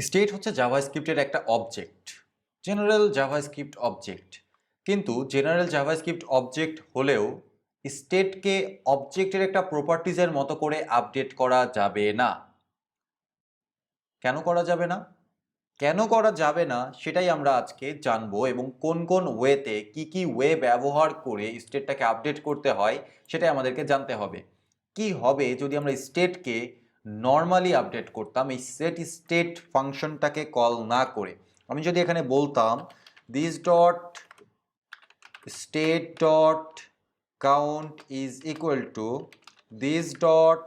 State হচ্ছে জাভাস্ক্রিপ্টের একটা object, general JavaScript object. কিন্তু জেনারেল জাভাস্ক্রিপ্ট অবজেক্ট হলেও স্টেটকে অবজেক্টের একটা প্রপার্টিজের মতো করে আপডেট করা যাবে না। কেন করা যাবে না? কেন করা যাবে না সেটাই আমরা আজকে জানবো, এবং কোন কোন ওয়েতে কি ওয়ে ব্যবহার করে স্টেটটাকে আপডেট করতে হয় সেটাই আমাদেরকে জানতে হবে। কি হবে যদি আমরা স্টেটকে নর্মালি আপডেট করতাম, এই সেট স্টেট ফাংশনটাকে কল না করে? আমি যদি এখানে বলতাম this dot state dot count is equal to this dot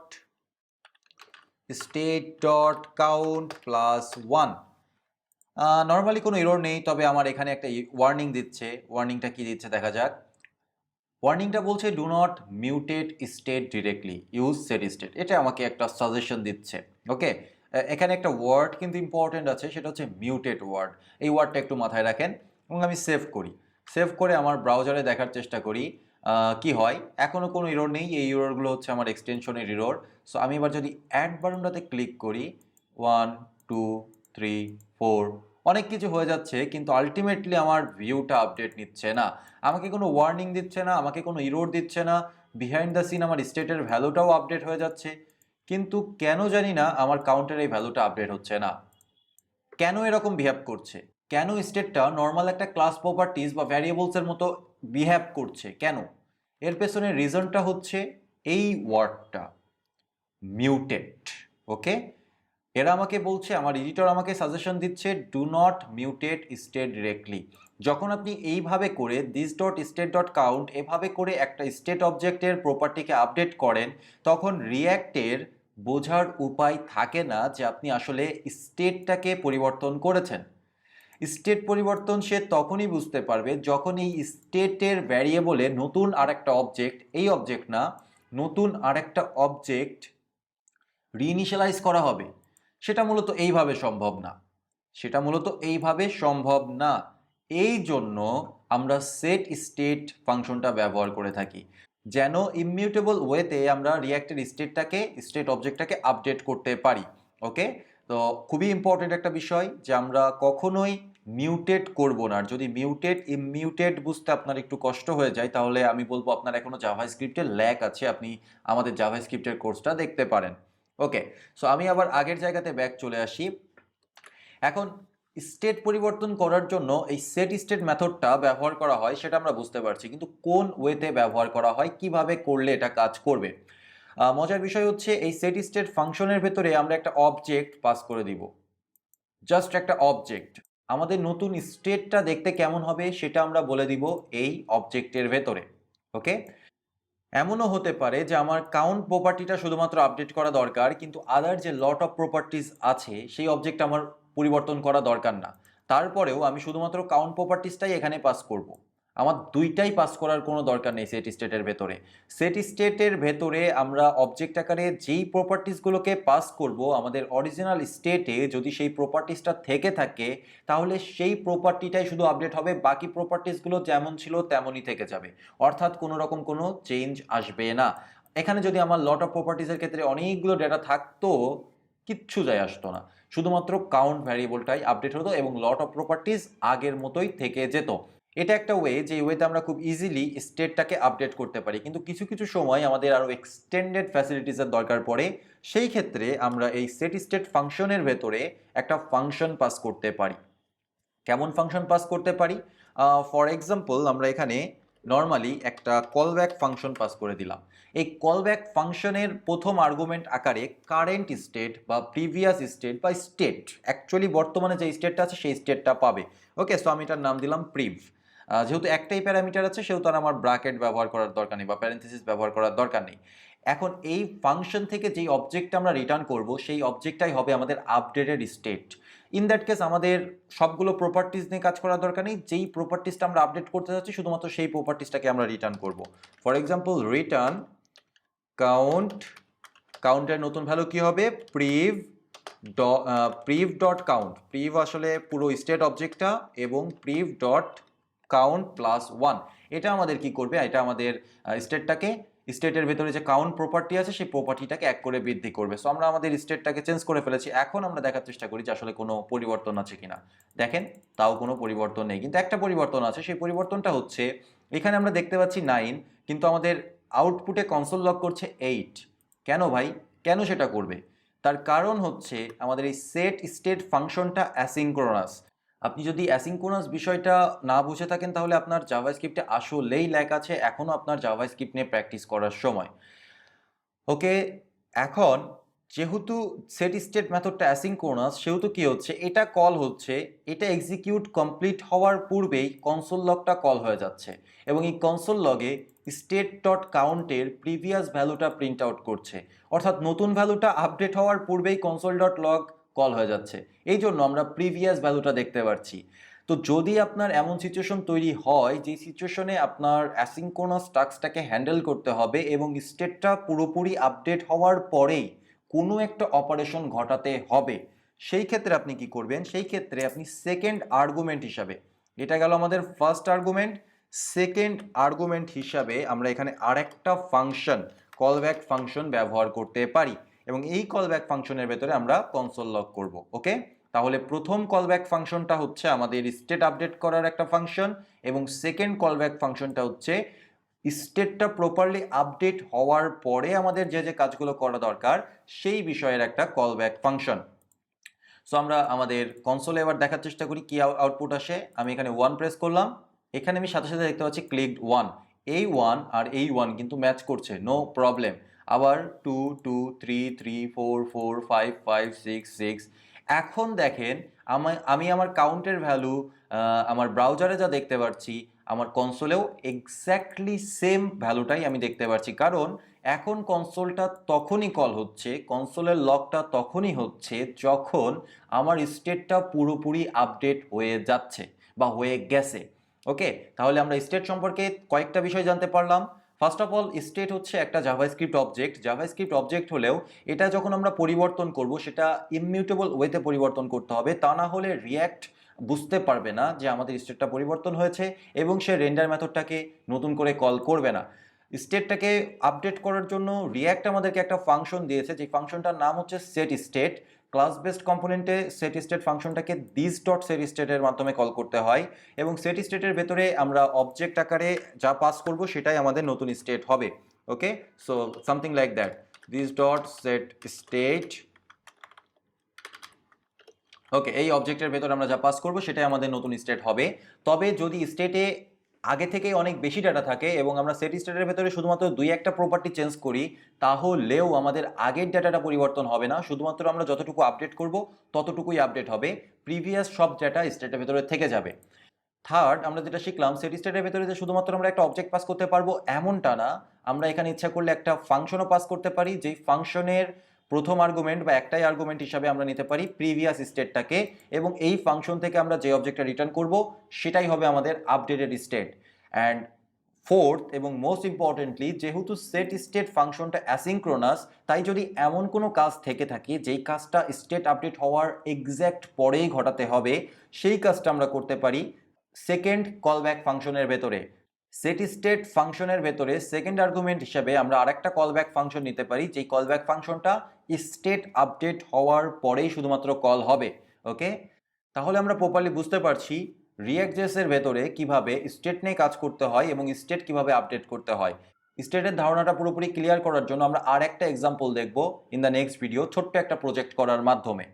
state dot count plus 1, normally কোনো এরর নেই, তবে আমার এখানে একটা ওয়ার্নিং দিচ্ছে। ওয়ার্নিংটা কি দিচ্ছে দেখা যাক। ওয়ার্নিংটা বলছে do not mutate state directly, use set state. এটা আমাকে একটা সাজেশন দিচ্ছে। ওকে, এখানে একটা ওয়ার্ড কিন্তু ইম্পর্টেন্ট আছে, সেটা হচ্ছে মিউটেট ওয়ার্ড। এই ওয়ার্ডটা একটু মাথায় রাখেন এবং আমি সেভ করি। সেভ করে আমার ব্রাউজারে দেখার চেষ্টা করি কি হয়। এখনও কোনো এরর নেই, এই এররগুলো হচ্ছে আমার এক্সটেনশনের এরর। সো আমি এবার যদি অ্যাড বাটনটাতে ক্লিক করি, 1 2 3 4 অনেক কিছু হয়ে যাচ্ছে, কিন্তু আলটিমেটলি আমার ভিউটা আপডেট নিচ্ছে না। আমাকে কোনো ওয়ার্নিং দিচ্ছে না, আমাকে কোনো এরর দিচ্ছে না। বিহাইন্ড দ্য সিন আমার স্টেটের ভ্যালুটাও আপডেট হয়ে যাচ্ছে, কিন্তু কেন জানি না আমার কাউন্টের এই ভ্যালুটা আপডেট হচ্ছে না। কেন এরকম বিহেভ করছে? কেন স্টেটটা নর্মাল একটা ক্লাস প্রপার্টিজ বা ভ্যারিয়েবলসের মতো বিহেভ করছে? কেন? এর পেছনে রিজনটা হচ্ছে এই ওয়ার্ডটা মিউটেট। ওকে, এরা আমাকে বলছে, আমার এডিটর আমাকে সাজেশন দিচ্ছে do not mutate state directly. যখন আপনি এইভাবে করে this dot state dot count এভাবে করে একটা স্টেট অবজেক্টের প্রপার্টিকে আপডেট করেন, তখন রিয়্যাক্টের বোঝার উপায় থাকে না যে আপনি আসলে স্টেটটাকে পরিবর্তন করেছেন। স্টেট পরিবর্তন সে তখনই বুঝতে পারবে যখন এই স্টেটের ভ্যারিয়েবলে নতুন আরেকটা অবজেক্ট, এই অবজেক্ট না, নতুন আরেকটা অবজেক্ট রিইনিশিয়ালাইজ করা হবে। সেটা মূলত এইভাবে সম্ভব না, সেটা মূলত এইভাবে সম্ভব না। এই জন্য আমরা সেট স্টেট ফাংশনটা ব্যবহার করে থাকি, যেন ইমিউটেবল ওয়েতে আমরা রিয়্যাক্টের স্টেটটাকে, স্টেট অবজেক্টটাকে আপডেট করতে পারি। ওকে, তো খুবই ইম্পর্টেন্ট একটা বিষয় যে আমরা কখনোই মিউটেট করব না। আর যদি মিউটেট ইমিউটেট বুঝতে আপনার একটু কষ্ট হয়ে যায়, তাহলে আমি বলবো আপনার এখনো জাভাস্ক্রিপ্টের ল্যাক আছে, আপনি আমাদের জাভাস্ক্রিপ্টের কোর্সটা দেখতে পারেন। ওকে, সো আমি আবার আগের জায়গাতে ব্যাক চলে আসি। এখন স্টেট পরিবর্তন করার জন্য এই সেট স্টেট মেথডটা ব্যবহার করা হয় সেটা আমরা বুঝতে পারছি, কিন্তু কোন ওয়েতে ব্যবহার করা হয়, কিভাবে করলে এটা কাজ করবে? মজার বিষয় হচ্ছে এই সেট স্টেট ফাংশনের ভেতরে আমরা একটা অবজেক্ট পাস করে দিব, জাস্ট একটা অবজেক্ট। আমাদের নতুন স্টেটটা দেখতে কেমন হবে সেটা আমরা বলে দিব এই অবজেক্টের ভেতরে। ওকে, এমনও হতে পারে যে আমার কাউন্ট প্রপার্টিটা শুধুমাত্র আপডেট করা দরকার, কিন্তু আদার যে লট অফ প্রপার্টিজ আছে সেই অবজেক্ট আমার পরিবর্তন করা দরকার না। তারপরেও আমি শুধুমাত্র কাউন্ট প্রপার্টিজটাই এখানে পাস করব। আমার দুইটাই পাস করার কোনো দরকার নেই সেট স্টেটের ভেতরে। সেট স্টেটের ভেতরে আমরা অবজেক্ট আকারে যেই প্রপার্টিজগুলোকে পাস করব, আমাদের অরিজিনাল স্টেটে যদি সেই প্রপার্টিজটা থেকে থাকে, তাহলে সেই প্রপার্টিটাই শুধু আপডেট হবে, বাকি প্রপার্টিজগুলো যেমন ছিল তেমনই থেকে যাবে। অর্থাৎ কোনো রকম কোনো চেঞ্জ আসবে না। এখানে যদি আমার লট অফ প্রপার্টিজের ক্ষেত্রে অনেকগুলো ডেটা থাকতো, কিচ্ছু যায় আসতো না, শুধুমাত্র কাউন্ট ভ্যারিয়েবলটাই আপডেট হতো এবং লট অফ প্রপার্টিজ আগের মতোই থেকে যেত। এটা একটা ওয়ে, যে ওয়েতে আমরা খুব ইজিলি স্টেটটাকে আপডেট করতে পারি, কিন্তু কিছু কিছু সময় আমাদের আরও এক্সটেন্ডেড ফ্যাসিলিটিসের দরকার পড়ে। সেই ক্ষেত্রে আমরা এই সেট স্টেট ফাংশনের ভেতরে একটা ফাংশন পাস করতে পারি। কেমন ফাংশন পাস করতে পারি? ফর এক্সাম্পল আমরা এখানে নর্মালি একটা কলব্যাক ফাংশন পাস করে দিলাম। এই কলব্যাক ফাংশনের প্রথম আর্গুমেন্ট আকারে কারেন্ট স্টেট বা প্রিভিয়াস স্টেট বা স্টেট, অ্যাকচুয়ালি বর্তমানে যে স্টেটটা আছে সেই স্টেটটা পাবে। ওকে, সো আমি এটার নাম দিলাম প্রিভ। যেহেতু একটাই প্যারামিটার আছে সেহেতু আর আমার ব্র্যাকেট ব্যবহার করার দরকার নেই বা প্যারেন্থেসিস ব্যবহার করার দরকার নেই। এখন এই ফাংশন থেকে যেই অবজেক্টটা আমরা রিটার্ন করব, সেই অবজেক্টটাই হবে আমাদের updated state. In that case আমাদের সবগুলো প্রপার্টিজ নিয়ে কাজ করার দরকার নেই, যেই প্রপার্টিজটা আমরা আপডেট করতে যাচ্ছি শুধুমাত্র সেই প্রপার্টিজটাকে আমরা রিটার্ন করব। ফর এক্সাম্পল রিটার্ন কাউন্ট, কাউন্টের নতুন ভ্যালু কি হবে? প্রিভ ডট কাউন্ট। প্রিভ আসলে পুরো স্টেট অবজেক্টটা, এবং প্রিভ ডট কাউন্ট প্লাস 1, এটা আমাদের কি করবে? এটা আমাদের স্টেটটাকে স্টেটের ভেতরে যে কাউন্ট প্রপার্টি আছে সেই প্রপার্টিটাকে 1 করে বৃদ্ধি করবে। সো আমরা আমাদের স্টেটটাকে চেঞ্জ করে ফেলেছি। এখন আমরা দেখার চেষ্টা করি যে আসলে কোনো পরিবর্তন আছে কিনা। দেখেন তাও কোনো পরিবর্তন নেই, কিন্তু একটা পরিবর্তন আছে। সেই পরিবর্তনটা হচ্ছে এখানে আমরা দেখতে পাচ্ছি 9, কিন্তু আমাদের আউটপুটে কনসোল লগ করছে 8। কেন ভাই, কেন সেটা করবে? তার কারণ হচ্ছে আমাদের এই সেট স্টেট ফাংশনটা অ্যাসিনক্রোনাস। আপনি যদি অ্যাসিনক্রোনাস বিষয়টা না বুঝে থাকেন তাহলে আপনার জাভাস্ক্রিপ্টে আসলেই ল্যাক আছে, এখনও আপনার জাভাস্ক্রিপ্ট নিয়ে প্র্যাকটিস করার সময়। ওকে, এখন যেহেতু সেট স্টেট মেথডটা অ্যাসিনক্রোনাস, সেহেতু কি হচ্ছে, এটা কল হচ্ছে, এটা এক্সিকিউট কমপ্লিট হওয়ার পূর্বেই কনসোল লগটা কল হয়ে যাচ্ছে এবং এই কনসোল লগে স্টেট ডট কাউন্টের প্রিভিয়াস ভ্যালুটা প্রিন্ট আউট করছে, অর্থাৎ নতুন ভ্যালুটা আপডেট হওয়ার পূর্বেই কনসোল ডট লগ কল হয়ে যাচ্ছে। এই জন্য আমরা প্রিভিয়াস ভ্যালুটা দেখতে পাচ্ছি। তো যদি আপনার এমন সিচুয়েশন তৈরি হয় যে সিচুয়েশনে আপনার অ্যাসিনক্রোনাস টাস্কটাকে হ্যান্ডেল করতে হবে এবং স্টেটটা পুরোপুরি আপডেট হওয়ার পরেই কোনো একটা অপারেশন ঘটাতে হবে, সেই ক্ষেত্রে আপনি কি করবেন? সেই ক্ষেত্রে আপনি সেকেন্ড আর্গুমেন্ট হিসাবে, এটা গেল আমাদের ফার্স্ট আর্গুমেন্ট, সেকেন্ড আর্গুমেন্ট হিসাবে আমরা এখানে আরেকটা ফাংশন, কলব্যাক ফাংশন ব্যবহার করতে পারি এবং এই কলব্যাক ফাংশনের ভেতরে আমরা কনসোল লগ করব। ওকে, তাহলে প্রথম কলব্যাক ফাংশনটা হচ্ছে আমাদের স্টেট আপডেট করার একটা ফাংশন এবং সেকেন্ড কলব্যাক ফাংশনটা হচ্ছে স্টেটটা প্রপারলি আপডেট হওয়ার পরে আমাদের যে যে কাজগুলো করা দরকার সেই বিষয়ের একটা কলব্যাক ফাংশন। সো আমরা আমাদের কনসোলে এবার দেখার চেষ্টা করি কি আউটপুট আসে। আমি এখানে 1 প্রেস করলাম, এখানে আমি সাথে সাথে দেখতে পাচ্ছি ক্লিকড 1, এই 1 আর এই 1 কিন্তু ম্যাচ করছে, নো প্রবলেম। আবার 2 2 3 3 4 4 5 5 6 6। এখন দেখেন আমি আমার কাউন্টের ভ্যালু আমার ব্রাউজারে যা দেখতে পাচ্ছি আমার কনসোলেও এক্স্যাক্টলি সেম ভ্যালুটাই আমি দেখতে পাচ্ছি, কারণ এখন কনসোলটা তখনই কল হচ্ছে, কনসোলের লগটা তখনই হচ্ছে যখন আমার স্টেটটা পুরোপুরি আপডেট হয়ে যাচ্ছে বা হয়ে গেছে। ওকে, তাহলে আমরা স্টেট সম্পর্কে কয়েকটা বিষয় জানতে পারলাম। ফার্স্ট অফ অল, স্টেট হচ্ছে একটা জাভাস্ক্রিপ্ট অবজেক্ট। জাভাস্ক্রিপ্ট অবজেক্ট হলেও এটা যখন আমরা পরিবর্তন করব সেটা ইমিউটেবল ওয়েতে পরিবর্তন করতে হবে, তা না হলে রিয়্যাক্ট বুঝতে পারবে না যে আমাদের স্টেটটা পরিবর্তন হয়েছে এবং সে রেন্ডার মেথডটাকে নতুন করে কল করবে না। স্টেটটাকে আপডেট করার জন্য রিয়্যাক্ট আমাদেরকে একটা ফাংশন দিয়েছে, যে ফাংশনটার নাম হচ্ছে সেট স্টেট। ক্লাস বেসড কম্পোনেন্টে সেট স্টেট ফাংশনটাকে দিস ডট সেট স্টেটের মাধ্যমে কল করতে হয় এবং সেট স্টেটের ভেতরে আমরা অবজেক্ট আকারে যা পাস করব সেটাই আমাদের নতুন স্টেট হবে। Okay, so something like that, this dot set state. Okay, এই অবজেক্টের ভেতরে আমরা যা পাস করব সেটাই আমাদের নতুন স্টেট হবে। তবে যদি স্টেটে আগে থেকেই অনেক বেশি ডাটা থাকে এবং আমরা সেট স্টেটের ভেতরে শুধুমাত্র 2-1টা প্রপার্টি চেঞ্জ করি, তাহলেও আমাদের আগের ডাটাটা পরিবর্তন হবে না, শুধুমাত্র আমরা যতটুকু আপডেট করব ততটুকুই আপডেট হবে, প্রিভিয়াস সব ডাটা স্টেটের ভেতরে থেকে যাবে। থার্ড, আমরা যেটা শিখলাম, সেট স্টেটের ভেতরে যে শুধুমাত্র আমরা একটা অবজেক্ট পাস করতে পারবো এমনটা না, আমরা এখানে ইচ্ছা করলে একটা ফাংশনও পাস করতে পারি, যেই ফাংশনের প্রথম আর্গুমেন্ট বা একটাই আর্গুমেন্ট হিসাবে আমরা নিতে পারি প্রিভিয়াস স্টেটটাকে এবং এই ফাংশন থেকে আমরা যে অবজেক্টটা রিটার্ন করব সেটাই হবে আমাদের আপডেটেড স্টেট। অ্যান্ড ফোর্থ এবং মোস্ট ইম্পর্টেন্টলি, যেহেতু সেট স্টেট ফাংশনটা অ্যাসিনক্রোনাস, তাই যদি এমন কোনো কাজ থেকে থাকে যেই কাজটা স্টেট আপডেট হওয়ার এক্স্যাক্ট পরেই ঘটাতে হবে, সেই কাজটা আমরা করতে পারি সেকেন্ড কলব্যাক ফাংশনের ভেতরে। সেট স্টেট ফাংশনের ভেতরে সেকেন্ড আর্গুমেন্ট হিসেবে আমরা আরেকটা কলব্যাক ফাংশন নিতে পারি, যেই কলব্যাক ফাংশনটা স্টেট আপডেট হওয়ার পরেই শুধুমাত্র কল হবে। ওকে, তাহলে আমরা প্রপারলি বুঝতে পারছি ReactJS এর ভেতরে কিভাবে স্টেট নিয়ে কাজ করতে হয় এবং স্টেট কিভাবে আপডেট করতে হয়। স্টেটের ধারণাটা পুরোপুরি ক্লিয়ার করার জন্য আমরা আর একটা এক্সাম্পল দেখব ইন দ্য নেক্সট ভিডিও, ছোট্ট একটা প্রজেক্ট করার মাধ্যমে।